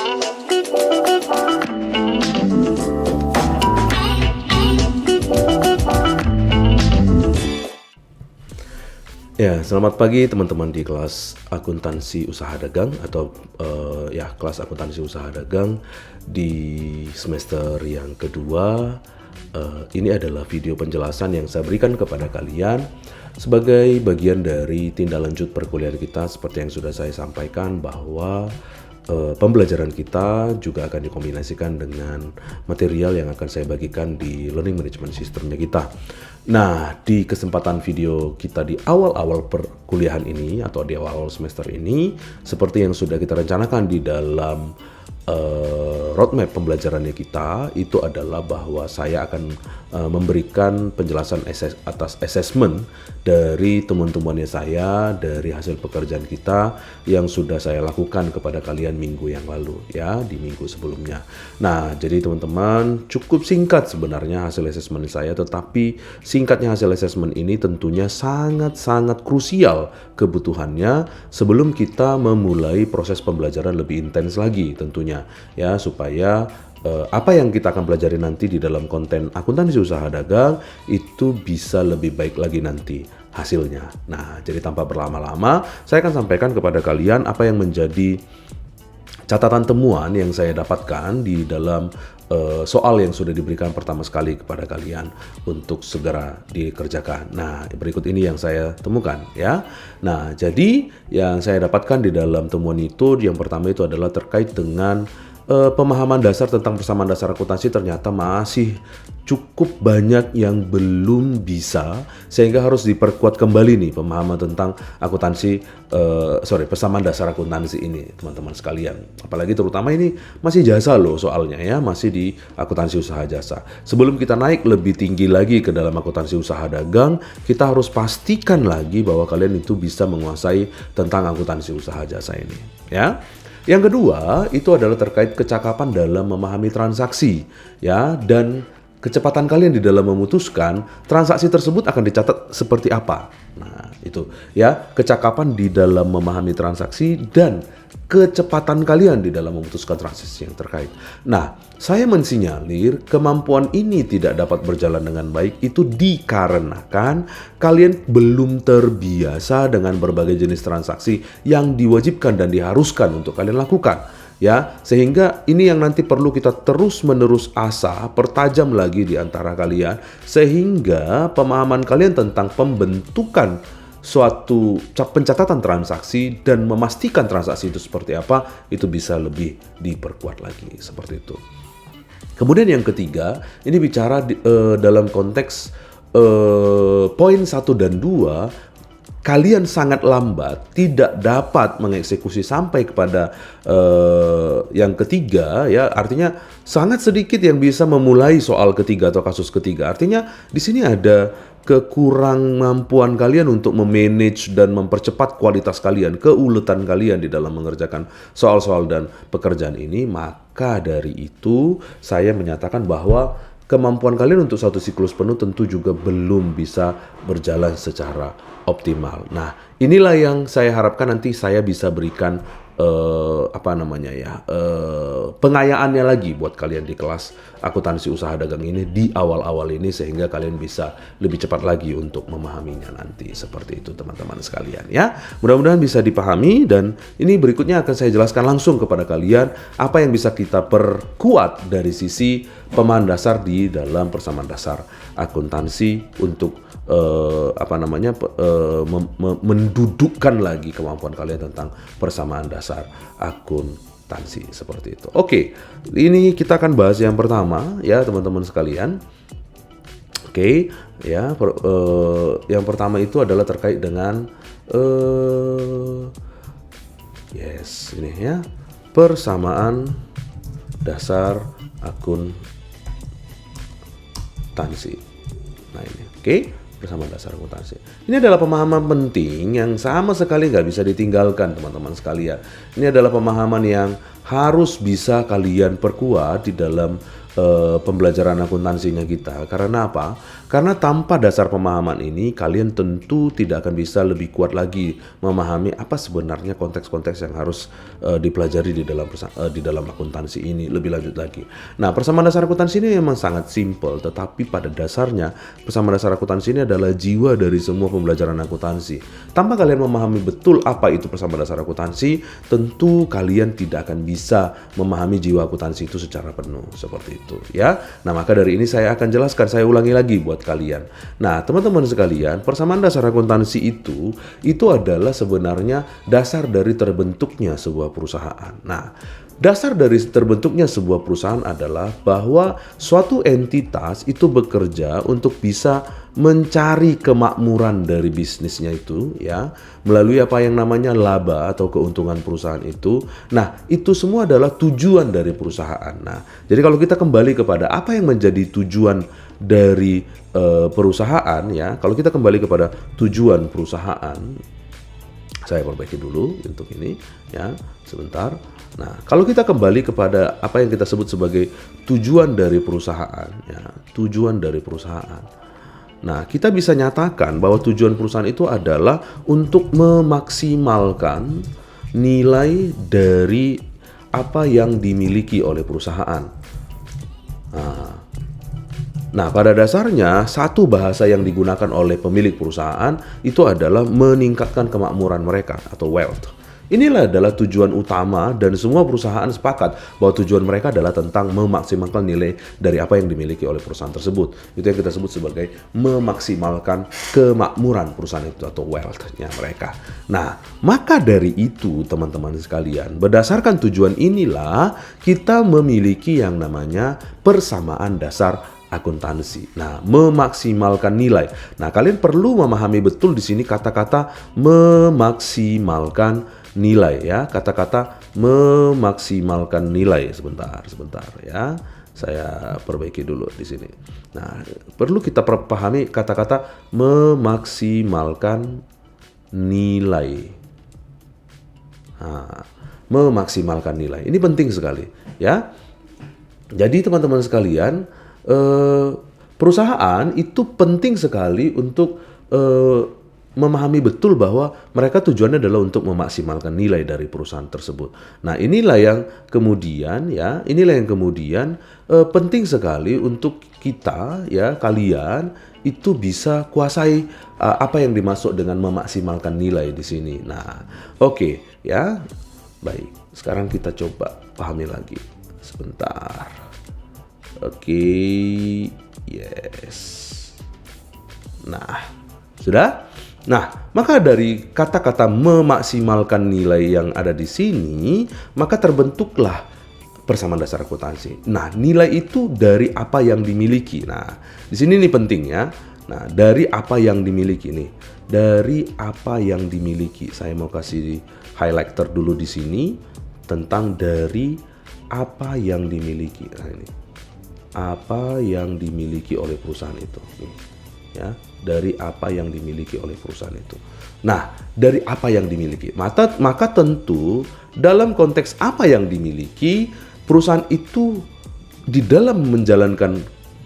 Ya, selamat pagi teman-teman di kelas akuntansi usaha dagang atau kelas akuntansi usaha dagang di semester yang kedua. Ini adalah video penjelasan yang saya berikan kepada kalian sebagai bagian dari tindak lanjut perkuliahan kita, seperti yang sudah saya sampaikan bahwa pembelajaran kita juga akan dikombinasikan dengan material yang akan saya bagikan di learning management systemnya kita. Nah, di kesempatan video kita di awal-awal perkuliahan ini atau di awal-awal semester ini, seperti yang sudah kita rencanakan di dalam roadmap pembelajarannya kita, itu adalah bahwa saya akan memberikan penjelasan atas assessment dari teman-temannya saya dari hasil pekerjaan kita yang sudah saya lakukan kepada kalian minggu yang lalu, ya, di minggu sebelumnya. Nah, jadi teman-teman, cukup singkat sebenarnya hasil assessment saya, tetapi singkatnya hasil assessment ini tentunya sangat-sangat krusial kebutuhannya sebelum kita memulai proses pembelajaran lebih intens lagi tentunya, ya, supaya apa yang kita akan pelajari nanti di dalam konten akuntansi usaha dagang itu bisa lebih baik lagi nanti hasilnya. Nah, jadi tanpa berlama-lama, saya akan sampaikan kepada kalian apa yang menjadi catatan temuan yang saya dapatkan di dalam soal yang sudah diberikan pertama sekali kepada kalian untuk segera dikerjakan. Nah, berikut ini yang saya temukan, ya. Nah, jadi yang saya dapatkan di dalam temuan itu, yang pertama itu adalah terkait dengan pemahaman dasar tentang persamaan dasar akuntansi ternyata masih cukup banyak yang belum bisa, sehingga harus diperkuat kembali nih pemahaman tentang persamaan dasar akuntansi ini, teman-teman sekalian. Apalagi terutama ini masih jasa loh soalnya, ya, masih di akuntansi usaha jasa. Sebelum kita naik lebih tinggi lagi ke dalam akuntansi usaha dagang, kita harus pastikan lagi bahwa kalian itu bisa menguasai tentang akuntansi usaha jasa ini, ya. Yang kedua, itu adalah terkait kecakapan dalam memahami transaksi, ya, dan kecepatan kalian di dalam memutuskan transaksi tersebut akan dicatat seperti apa. Nah, itu, ya, kecakapan di dalam memahami transaksi dan kecepatan kalian di dalam memutuskan transaksi yang terkait. Nah, saya mensinyalir kemampuan ini tidak dapat berjalan dengan baik itu dikarenakan kalian belum terbiasa dengan berbagai jenis transaksi yang diwajibkan dan diharuskan untuk kalian lakukan, ya, sehingga ini yang nanti perlu kita terus-menerus asah, pertajam lagi di antara kalian, sehingga pemahaman kalian tentang pembentukan suatu pencatatan transaksi dan memastikan transaksi itu seperti apa, itu bisa lebih diperkuat lagi, seperti itu. Kemudian yang ketiga, ini bicara dalam konteks poin 1 dan 2, kalian sangat lambat, tidak dapat mengeksekusi sampai kepada yang ketiga, ya, artinya sangat sedikit yang bisa memulai soal ketiga atau kasus ketiga. Artinya di sini ada kekurang mampuan kalian untuk memanage dan mempercepat kualitas kalian, keuletan kalian di dalam mengerjakan soal-soal dan pekerjaan ini. Maka dari itu saya menyatakan bahwa kemampuan kalian untuk satu siklus penuh tentu juga belum bisa berjalan secara optimal. Nah, inilah yang saya harapkan nanti saya bisa berikan pengayaannya lagi buat kalian di kelas akuntansi usaha dagang ini di awal-awal ini, sehingga kalian bisa lebih cepat lagi untuk memahaminya nanti, seperti itu teman-teman sekalian, ya. Mudah-mudahan bisa dipahami, dan ini berikutnya akan saya jelaskan langsung kepada kalian apa yang bisa kita perkuat dari sisi pemahaman dasar di dalam persamaan dasar akuntansi untuk mendudukkan lagi kemampuan kalian tentang persamaan dasar akuntansi, seperti itu. Oke, ini kita akan bahas yang pertama, ya teman-teman sekalian. Oke, ya, yang pertama itu adalah terkait dengan ini, ya, persamaan dasar akuntansi. Nah, ini, oke. Persamaan dasar akuntansi. Ini adalah pemahaman penting yang sama sekali nggak bisa ditinggalkan, teman-teman sekalian. Ini adalah pemahaman yang harus bisa kalian perkuat di dalam pembelajaran akuntansinya kita. Karena apa? Karena tanpa dasar pemahaman ini, kalian tentu tidak akan bisa lebih kuat lagi memahami apa sebenarnya konteks-konteks yang harus dipelajari di dalam akuntansi ini lebih lanjut lagi. Nah, persamaan dasar akuntansi ini memang sangat simpel, tetapi pada dasarnya persamaan dasar akuntansi ini adalah jiwa dari semua pembelajaran akuntansi. Tanpa kalian memahami betul apa itu persamaan dasar akuntansi, tentu kalian tidak akan bisa memahami jiwa akuntansi itu secara penuh, seperti itu ya. Nah, maka dari ini saya akan jelaskan, saya ulangi lagi buat kalian. Nah, teman-teman sekalian, persamaan dasar akuntansi itu adalah sebenarnya dasar dari terbentuknya sebuah perusahaan. Nah, dasar dari terbentuknya sebuah perusahaan adalah bahwa suatu entitas itu bekerja untuk bisa mencari kemakmuran dari bisnisnya itu ya, melalui apa yang namanya laba atau keuntungan perusahaan itu. Nah, itu semua adalah tujuan dari perusahaan. Nah, jadi kalau kita kembali kepada apa yang menjadi tujuan dari perusahaan ya, kalau kita kembali kepada tujuan perusahaan, saya perbaiki dulu untuk ini ya, sebentar. Nah, kalau kita kembali kepada apa yang kita sebut sebagai tujuan dari perusahaan ya, tujuan dari perusahaan. Nah, kita bisa nyatakan bahwa tujuan perusahaan itu adalah untuk memaksimalkan nilai dari apa yang dimiliki oleh perusahaan. Nah, pada dasarnya satu bahasa yang digunakan oleh pemilik perusahaan itu adalah meningkatkan kemakmuran mereka atau wealth. Inilah adalah tujuan utama dan semua perusahaan sepakat bahwa tujuan mereka adalah tentang memaksimalkan nilai dari apa yang dimiliki oleh perusahaan tersebut. Itu yang kita sebut sebagai memaksimalkan kemakmuran perusahaan itu atau wealth-nya mereka. Nah, maka dari itu teman-teman sekalian, berdasarkan tujuan inilah kita memiliki yang namanya persamaan dasar akuntansi. Nah, memaksimalkan nilai. Nah, kalian perlu memahami betul di sini kata-kata memaksimalkan nilai ya. Kata-kata memaksimalkan nilai. Sebentar ya. Saya perbaiki dulu di sini. Nah, perlu kita pahami kata-kata memaksimalkan nilai. Nah, memaksimalkan nilai. Ini penting sekali ya. Jadi teman-teman sekalian, perusahaan itu penting sekali untuk memahami betul bahwa mereka tujuannya adalah untuk memaksimalkan nilai dari perusahaan tersebut. Nah, inilah yang kemudian penting sekali untuk kita ya, kalian itu bisa kuasai apa yang dimaksud dengan memaksimalkan nilai di sini. Nah, oke ya. Baik, sekarang kita coba pahami lagi. Sebentar. Oke, yes. Nah, sudah? Nah, maka dari kata-kata memaksimalkan nilai yang ada di sini, maka terbentuklah persamaan dasar akuntansi. Nah, nilai itu dari apa yang dimiliki. Nah, di sini nih pentingnya. Nah, dari apa yang dimiliki nih. Dari apa yang dimiliki. Saya mau kasih highlighter dulu di sini tentang dari apa yang dimiliki. Nah, ini. Apa yang dimiliki oleh perusahaan itu ya, dari apa yang dimiliki oleh perusahaan itu. Nah, dari apa yang dimiliki maka tentu dalam konteks apa yang dimiliki, perusahaan itu di dalam menjalankan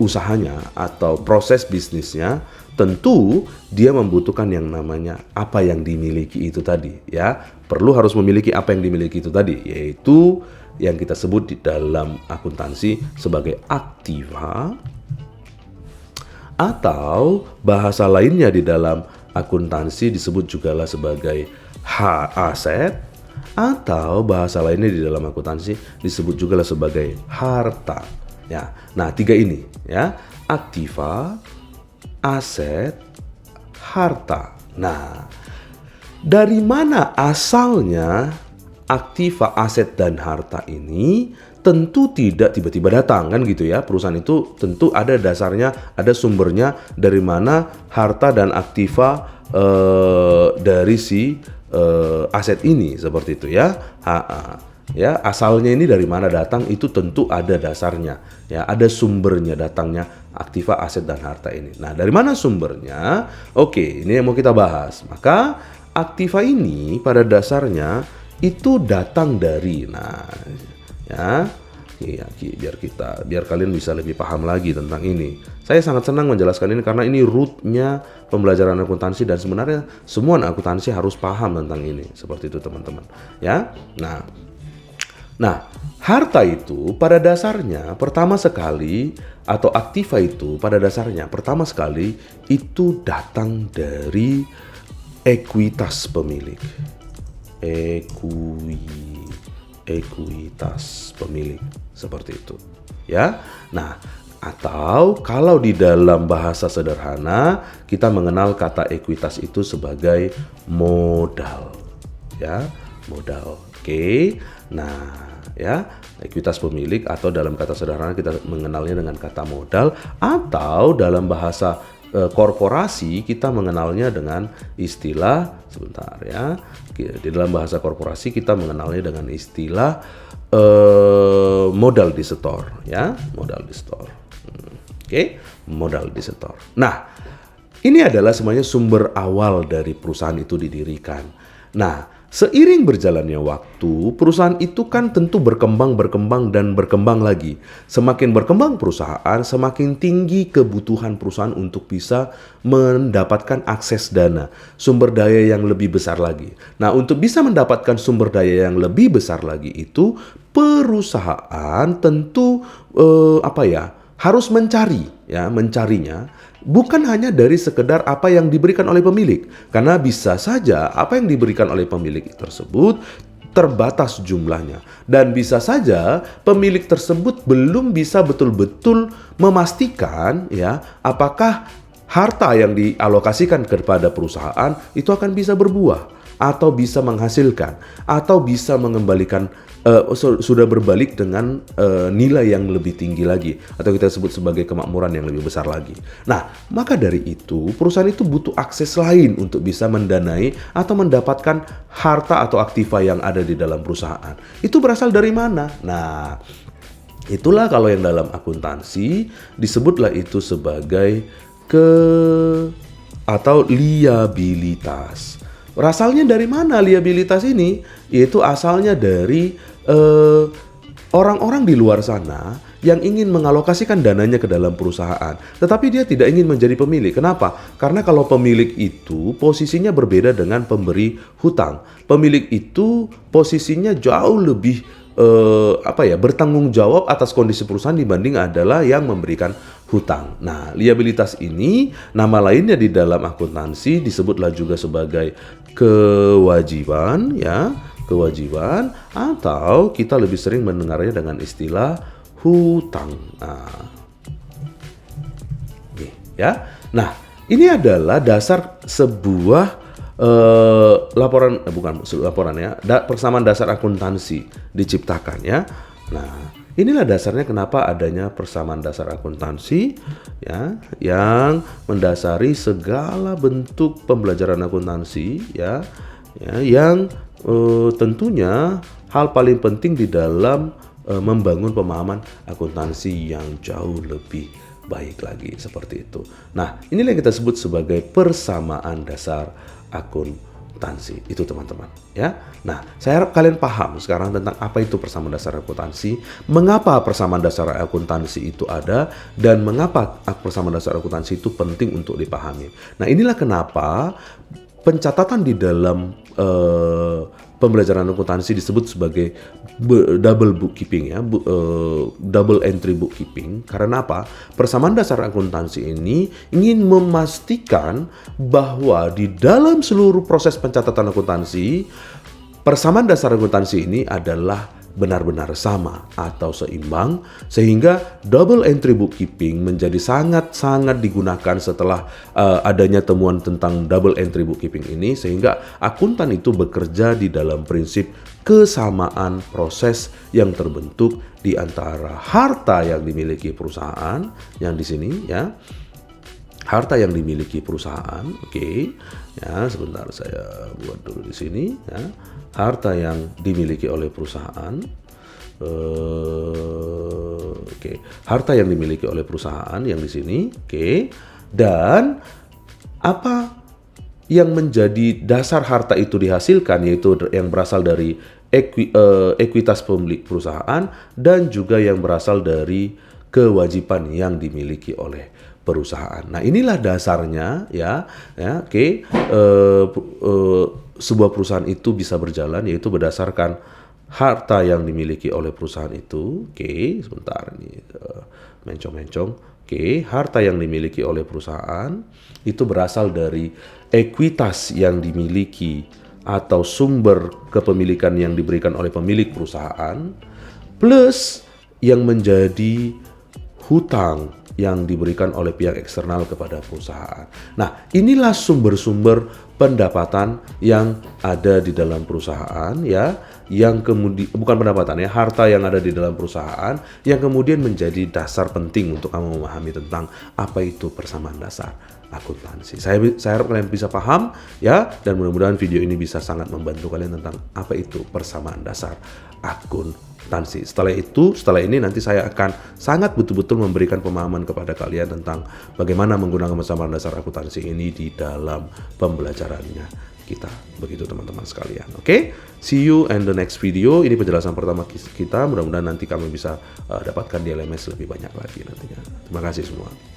usahanya atau proses bisnisnya, tentu dia membutuhkan yang namanya apa yang dimiliki itu tadi ya. Perlu harus memiliki apa yang dimiliki itu tadi, yaitu yang kita sebut di dalam akuntansi sebagai aktiva, atau bahasa lainnya di dalam akuntansi disebut juga sebagai aset, atau bahasa lainnya di dalam akuntansi disebut juga sebagai harta. Ya, nah 3 ini ya, aktiva, aset, harta. Nah, dari mana asalnya aktiva, aset, dan harta ini? Tentu tidak tiba-tiba datang kan gitu ya. Perusahaan itu tentu ada dasarnya, ada sumbernya dari mana harta dan aktiva dari si aset ini, seperti itu ya. Ya, asalnya ini dari mana datang itu tentu ada dasarnya ya, ada sumbernya datangnya aktiva, aset, dan harta ini. Nah, dari mana sumbernya? Oke, ini yang mau kita bahas. Maka aktiva ini pada dasarnya itu datang dari Iya, biar kalian bisa lebih paham lagi tentang ini. Saya sangat senang menjelaskan ini karena ini root-nya pembelajaran akuntansi dan sebenarnya semua anak akuntansi harus paham tentang ini. Seperti itu teman-teman. Ya. Nah, harta itu pada dasarnya pertama sekali atau aktiva itu pada dasarnya pertama sekali itu datang dari ekuitas pemilik. Ekuitas pemilik seperti itu ya. Nah, atau kalau di dalam bahasa sederhana kita mengenal kata ekuitas itu sebagai modal ya, modal. Oke. Nah, ya, ekuitas pemilik atau dalam kata sederhana kita mengenalnya dengan kata modal, atau dalam bahasa korporasi kita mengenalnya dengan istilah sebentar ya. Di dalam bahasa korporasi kita mengenalnya dengan istilah modal disetor ya, modal disetor. Oke, modal disetor. Nah, ini adalah semuanya sumber awal dari perusahaan itu didirikan. Nah, seiring berjalannya waktu, perusahaan itu kan tentu berkembang lagi. Semakin berkembang perusahaan, semakin tinggi kebutuhan perusahaan untuk bisa mendapatkan akses dana, sumber daya yang lebih besar lagi. Nah, untuk bisa mendapatkan sumber daya yang lebih besar lagi itu, perusahaan tentu harus mencarinya bukan hanya dari sekedar apa yang diberikan oleh pemilik. Karena bisa saja apa yang diberikan oleh pemilik tersebut terbatas jumlahnya. Dan bisa saja pemilik tersebut belum bisa betul-betul memastikan ya apakah harta yang dialokasikan kepada perusahaan itu akan bisa berbuah atau bisa menghasilkan atau bisa mengembalikan sudah berbalik dengan nilai yang lebih tinggi lagi atau kita sebut sebagai kemakmuran yang lebih besar lagi. Nah, maka dari itu perusahaan itu butuh akses lain untuk bisa mendanai atau mendapatkan harta atau aktiva yang ada di dalam perusahaan. Itu berasal dari mana? Nah, itulah kalau yang dalam akuntansi disebutlah itu sebagai atau liabilitas. Asalnya dari mana liabilitas ini? Yaitu asalnya dari orang-orang di luar sana yang ingin mengalokasikan dananya ke dalam perusahaan, tetapi dia tidak ingin menjadi pemilik. Kenapa? Karena kalau pemilik itu posisinya berbeda dengan pemberi hutang. Pemilik itu posisinya jauh lebih bertanggung jawab atas kondisi perusahaan dibanding adalah yang memberikan hutang. Nah, liabilitas ini nama lainnya di dalam akuntansi disebutlah juga sebagai kewajiban ya, kewajiban, atau kita lebih sering mendengarnya dengan istilah hutang. Nah, ya. Nah, ini adalah dasar sebuah persamaan dasar akuntansi diciptakan ya. Nah, inilah dasarnya kenapa adanya persamaan dasar akuntansi ya, yang mendasari segala bentuk pembelajaran akuntansi ya, yang tentunya hal paling penting di dalam membangun pemahaman akuntansi yang jauh lebih baik lagi seperti itu. Nah, inilah yang kita sebut sebagai persamaan dasar akuntansi itu teman-teman ya. Nah, saya harap kalian paham sekarang tentang apa itu persamaan dasar akuntansi, mengapa persamaan dasar akuntansi itu ada, dan mengapa persamaan dasar akuntansi itu penting untuk dipahami. Nah, inilah kenapa pencatatan di dalam pembelajaran akuntansi disebut sebagai double bookkeeping ya, double entry bookkeeping. Karena apa? Persamaan dasar akuntansi ini ingin memastikan bahwa di dalam seluruh proses pencatatan akuntansi, persamaan dasar akuntansi ini adalah benar-benar sama atau seimbang, sehingga double entry bookkeeping menjadi sangat-sangat digunakan setelah adanya temuan tentang double entry bookkeeping ini, sehingga akuntan itu bekerja di dalam prinsip kesamaan proses yang terbentuk di antara harta yang dimiliki perusahaan yang di sini ya. Harta yang dimiliki perusahaan, oke. Ya, sebentar saya buat dulu di sini ya. Harta yang dimiliki oleh perusahaan. Oke. Harta yang dimiliki oleh perusahaan yang di sini, oke. Dan apa yang menjadi dasar harta itu dihasilkan, yaitu yang berasal dari ekuitas pemilik perusahaan, dan juga yang berasal dari kewajiban yang dimiliki oleh perusahaan. Nah, inilah dasarnya ya, oke. Sebuah perusahaan itu bisa berjalan yaitu berdasarkan harta yang dimiliki oleh perusahaan itu. Oke, sebentar ini mencong-mencong. Oke, harta yang dimiliki oleh perusahaan itu berasal dari ekuitas yang dimiliki atau sumber kepemilikan yang diberikan oleh pemilik perusahaan, plus yang menjadi hutang yang diberikan oleh pihak eksternal kepada perusahaan. Nah, inilah sumber-sumber pendapatan yang ada di dalam perusahaan ya, yang kemudian bukan pendapatan ya, harta yang ada di dalam perusahaan yang kemudian menjadi dasar penting untuk kamu memahami tentang apa itu persamaan dasar akuntansi. Saya harap kalian bisa paham ya, dan mudah-mudahan video ini bisa sangat membantu kalian tentang apa itu persamaan dasar akuntansi. Setelah ini nanti saya akan sangat betul-betul memberikan pemahaman kepada kalian tentang bagaimana menggunakan persamaan dasar akuntansi ini di dalam pembelajarannya kita. Begitu teman-teman sekalian. Oke, see you in the next video. Ini penjelasan pertama kita. Mudah-mudahan nanti kami bisa dapatkan di LMS lebih banyak lagi nantinya. Terima kasih semua.